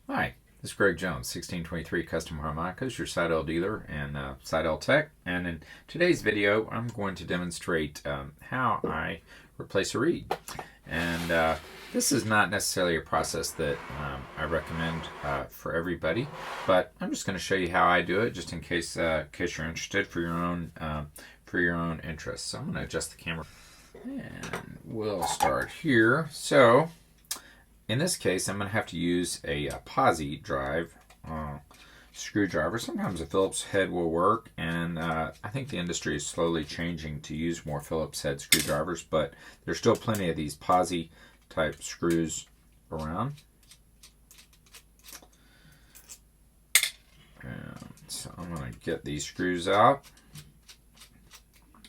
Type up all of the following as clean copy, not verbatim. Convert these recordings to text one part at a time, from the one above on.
Hi, this is Greg Jones, 1623 Custom Harmonicas, your Seydel dealer and Seydel tech. And in today's video, I'm going to demonstrate how I replace a reed. And this is not necessarily a process that I recommend for everybody, but I'm just going to show you how I do it, just in case you're interested for your own interests. So I'm going to adjust the camera, and we'll start here. So in this case, I'm going to have to use a posi drive screwdriver. Sometimes a Phillips head will work, and I think the industry is slowly changing to use more Phillips head screwdrivers, but there's still plenty of these posi type screws around. And so I'm going to get these screws out.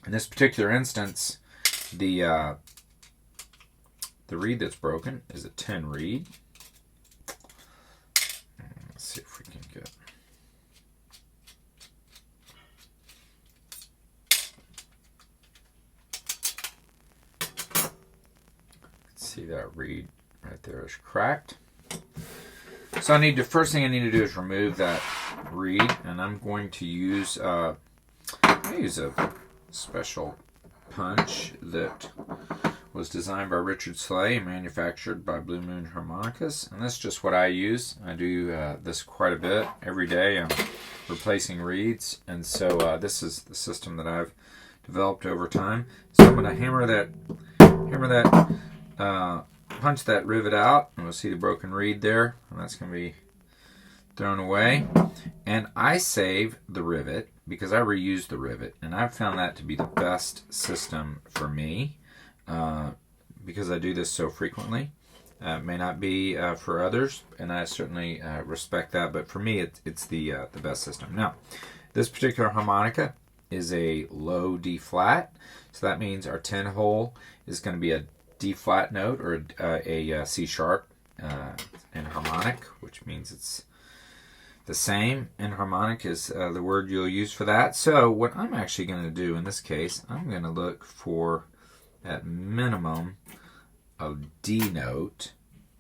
In this particular instance, the reed that's broken is a 10 reed. Let's see if we can get. See that reed right there is cracked. So first thing I need to do is remove that reed, and I'm going to use I use a special punch that was designed by Richard Slay and manufactured by Blue Moon Harmonicas, and that's just what I use. I do this quite a bit every day. I'm replacing reeds, and so this is the system that I've developed over time. So I'm going to punch that rivet out, and we'll see the broken reed there, and that's going to be thrown away. And I save the rivet because I reuse the rivet, and I've found that to be the best system for me. Because I do this so frequently. It may not be for others, and I certainly respect that, but for me it's the best system. Now, this particular harmonica is a low D flat, so that means our 10 hole is going to be a D flat note, or a C sharp in harmonic, which means it's the same in harmonic is the word you'll use for that. So what I'm actually going to do in this case, I'm going to look for at minimum of D note.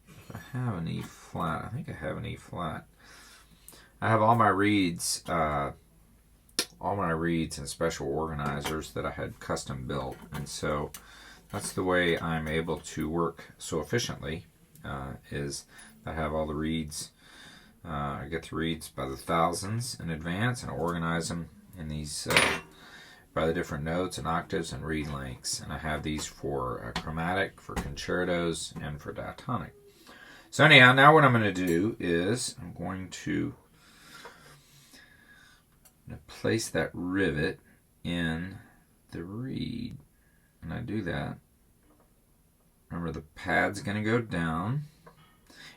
If I have an E flat, I think I have an E flat. I have all my reeds and special organizers that I had custom built, and so that's the way I'm able to work so efficiently. Is I have all the reeds. I get the reeds by the thousands in advance and organize them in these by the different notes and octaves and reed lengths, and I have these for chromatic, for concertos, and for diatonic. So anyhow, now what I'm going to do is I'm going to place that rivet in the reed, and I do that. Remember, the pad's going to go down,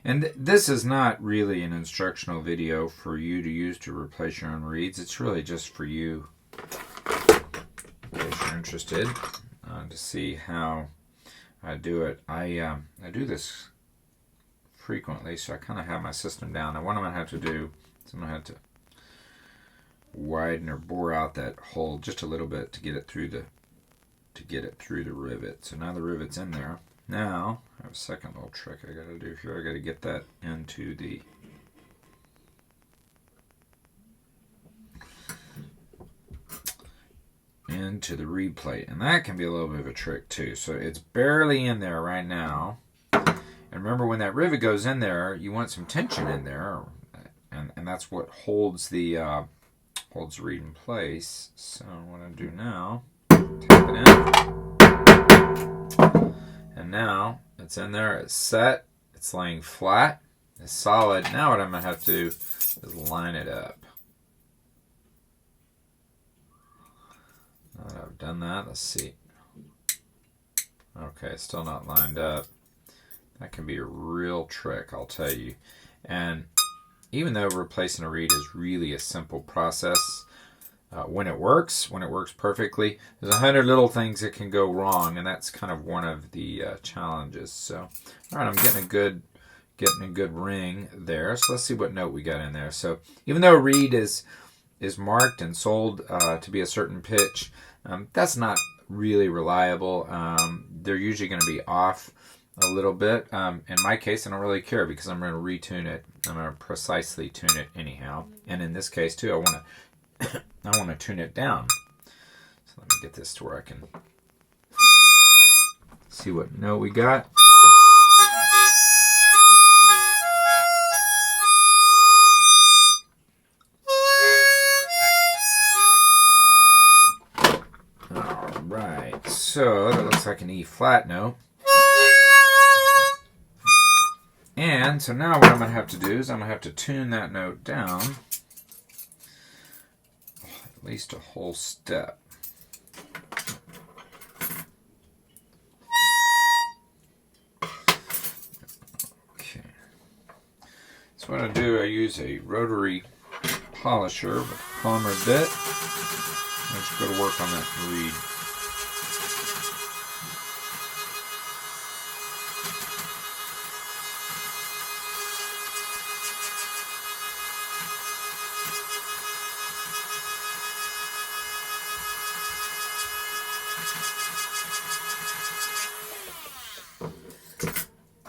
and this is not really an instructional video for you to use to replace your own reeds. It's really just for you, if you're interested, to see how I do it. I do this frequently, so I kind of have my system down. And what I'm going to have to do is I'm going to have to widen or bore out that hole just a little bit to get it through the rivet. So now the rivet's in there. Now I have a second little trick I got to do here. I got to get that into the reed plate, and that can be a little bit of a trick too. So it's barely in there right now, and remember, when that rivet goes in there, you want some tension in there, and that's what holds the reed in place. So what I do now, tap it in, and now it's in there, it's set, it's laying flat, it's solid. Now what I'm going to have to do is line it up. Now that I've done that, let's see. Okay, still not lined up. That can be a real trick, I'll tell you. And even though replacing a reed is really a simple process, when it works perfectly, there's 100 little things that can go wrong, and that's kind of one of the challenges. So, all right, I'm getting a good ring there. So let's see what note we got in there. So even though a reed is marked and sold to be a certain pitch, that's not really reliable. They're usually going to be off a little bit. In my case, I don't really care because I'm going to retune it. I'm going to precisely tune it anyhow. And in this case too, I want to tune it down. So let me get this to where I can see what note we got. Alright, so that looks like an E flat note. And so now what I'm going to have to do is I'm going to have to tune that note down at least a whole step. Okay. So what I do, I use a rotary polisher with a palmer bit. Let's go to work on that reed.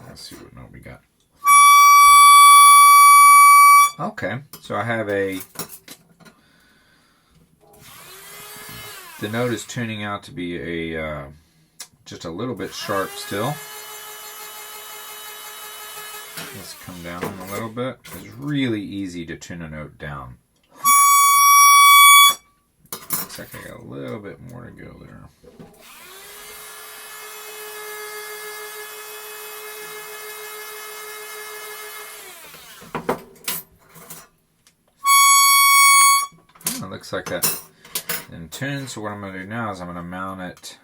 Let's see what note we got. Okay, so I have the note is tuning out to be just a little bit sharp still. Let's come down a little bit. It's really easy to tune a note down. Looks like I got a little bit more to go there. It looks like that in tune. So what I'm going to do now is I'm going to mount it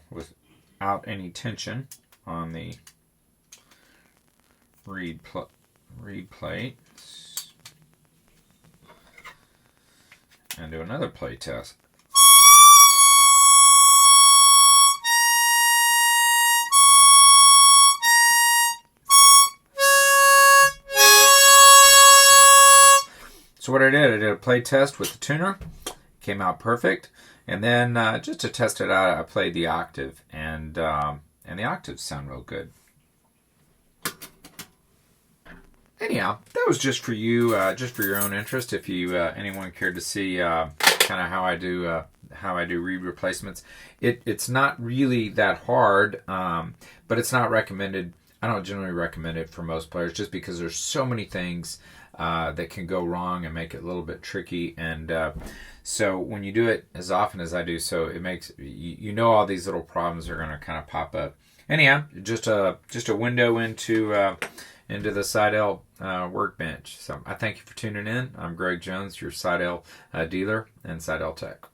without any tension on the reed plate and do another play test. So what I did a play test with the tuner, came out perfect, and then just to test it out, I played the octave, and the octaves sound real good. Anyhow, that was just for you, just for your own interest. If you anyone cared to see kind of how I do reed replacements, it's not really that hard, but it's not recommended. I don't generally recommend it for most players, just because there's so many things that can go wrong and make it a little bit tricky. And so when you do it as often as I do, so it makes you know all these little problems are going to kind of pop up. Anyhow, just a window into the Seydel workbench. So I thank you for tuning in. I'm Greg Jones, your Seydel dealer and Seydel Tech.